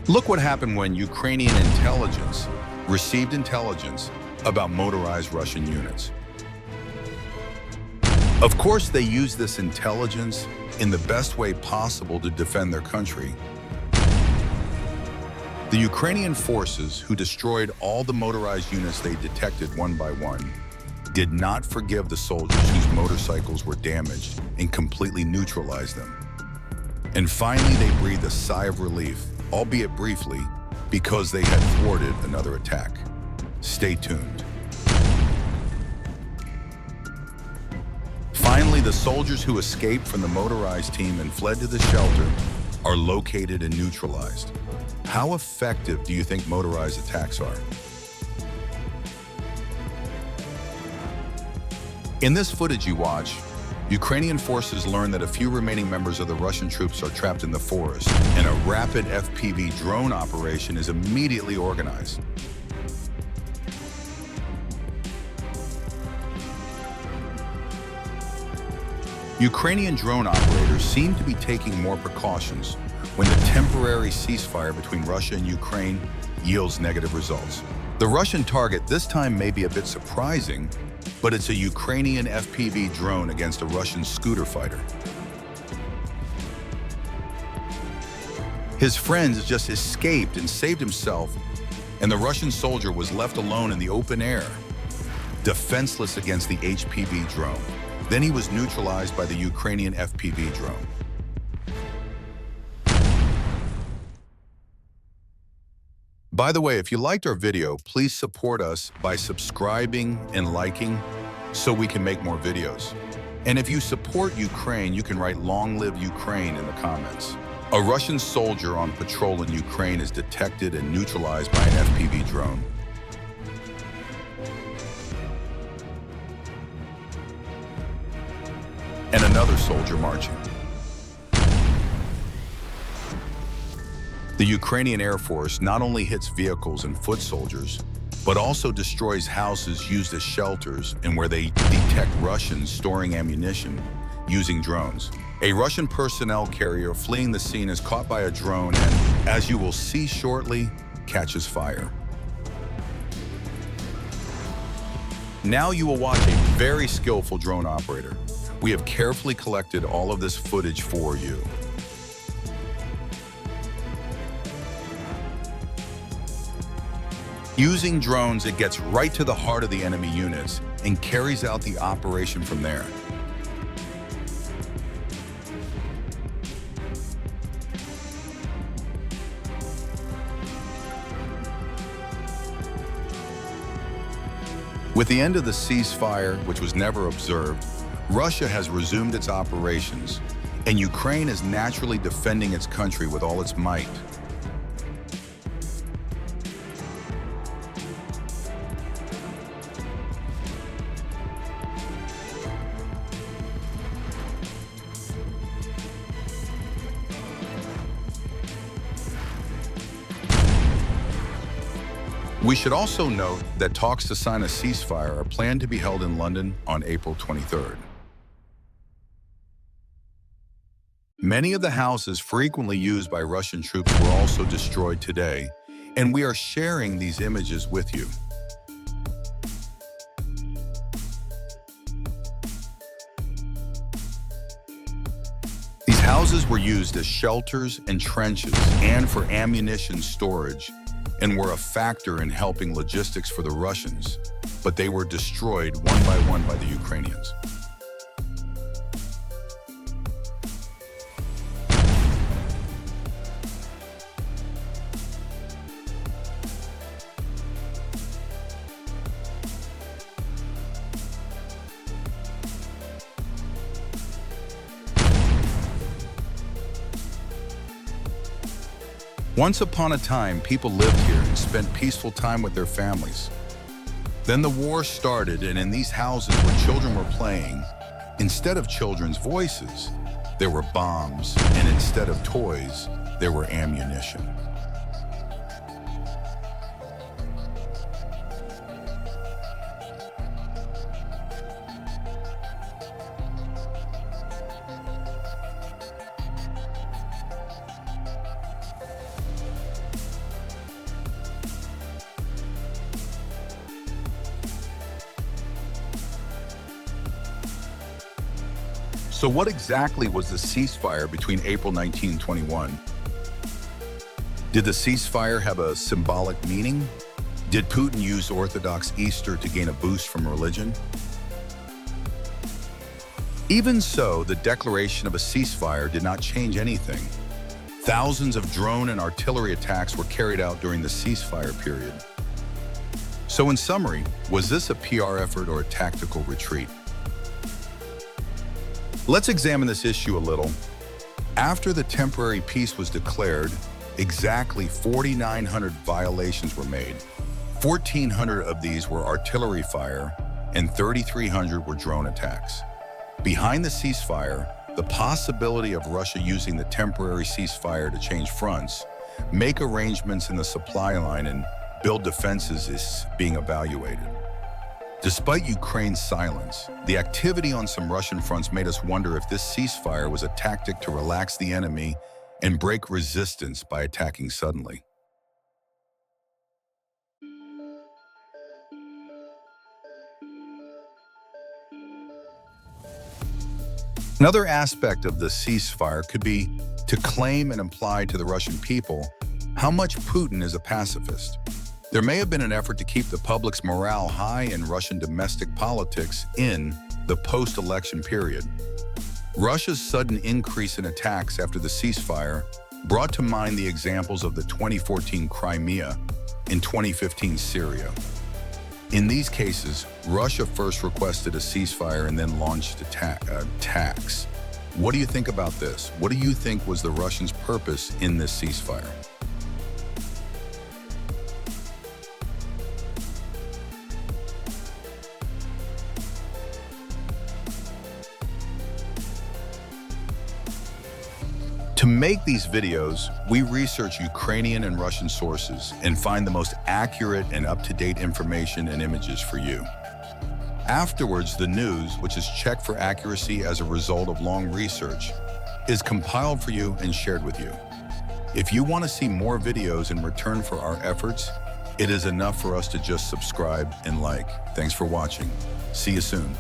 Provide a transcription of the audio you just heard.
Look what happened when Ukrainian intelligence received intelligence about motorized Russian units. Of course, they used this intelligence in the best way possible to defend their country. The Ukrainian forces, who destroyed all the motorized units they detected one by one, did not forgive the soldiers whose motorcycles were damaged and completely neutralized them. And finally, they breathed a sigh of relief, albeit briefly, because they had thwarted another attack. Stay tuned. Finally, the soldiers who escaped from the motorized team and fled to the shelter are located and neutralized. How effective do you think motorized attacks are? In this footage you watch, Ukrainian forces learn that a few remaining members of the Russian troops are trapped in the forest, and a rapid FPV drone operation is immediately organized. Ukrainian drone operators seem to be taking more precautions when the temporary ceasefire between Russia and Ukraine yields negative results. The Russian target this time may be a bit surprising, but it's a Ukrainian FPV drone against a Russian scooter fighter. His friends just escaped and saved himself, and the Russian soldier was left alone in the open air, defenseless against the HPV drone. Then he was neutralized by the Ukrainian FPV drone. By the way, if you liked our video, please support us by subscribing and liking so we can make more videos. And if you support Ukraine, you can write "Long live Ukraine" in the comments. A Russian soldier on patrol in Ukraine is detected and neutralized by an FPV drone. And another soldier marching. The Ukrainian Air Force not only hits vehicles and foot soldiers, but also destroys houses used as shelters and where they detect Russians storing ammunition using drones. A Russian personnel carrier fleeing the scene is caught by a drone and, as you will see shortly, catches fire. Now you will watch a very skillful drone operator. We have carefully collected all of this footage for you. Using drones, it gets right to the heart of the enemy units and carries out the operation from there. With the end of the ceasefire, which was never observed, Russia has resumed its operations, and Ukraine is naturally defending its country with all its might. We should also note that talks to sign a ceasefire are planned to be held in London on April 23rd. Many of the houses frequently used by Russian troops were also destroyed today, and we are sharing these images with you. These houses were used as shelters and trenches and for ammunition storage, and were a factor in helping logistics for the Russians, but they were destroyed one by the Ukrainians. Once upon a time, people lived here and spent peaceful time with their families. Then the war started, and in these houses where children were playing, instead of children's voices, there were bombs, and instead of toys, there were ammunition. So what exactly was the ceasefire between April 19 and 21? Did the ceasefire have a symbolic meaning? Did Putin use Orthodox Easter to gain a boost from religion? Even so, the declaration of a ceasefire did not change anything. Thousands of drone and artillery attacks were carried out during the ceasefire period. So in summary, was this a PR effort or a tactical retreat? Let's examine this issue a little. After the temporary peace was declared, exactly 4,900 violations were made. 1,400 of these were artillery fire and 3,300 were drone attacks. Behind the ceasefire, the possibility of Russia using the temporary ceasefire to change fronts, make arrangements in the supply line, and build defenses is being evaluated. Despite Ukraine's silence, the activity on some Russian fronts made us wonder if this ceasefire was a tactic to relax the enemy and break resistance by attacking suddenly. Another aspect of the ceasefire could be to claim and imply to the Russian people how much Putin is a pacifist. There may have been an effort to keep the public's morale high in Russian domestic politics in the post-election period. Russia's sudden increase in attacks after the ceasefire brought to mind the examples of the 2014 Crimea and 2015 Syria. In these cases, Russia first requested a ceasefire and then launched attacks. What do you think about this? What do you think was the Russians' purpose in this ceasefire? To make these videos, we research Ukrainian and Russian sources and find the most accurate and up-to-date information and images for you. Afterwards, the news, which is checked for accuracy as a result of long research, is compiled for you and shared with you. If you want to see more videos in return for our efforts, it is enough for us to just subscribe and like. Thanks for watching. See you soon.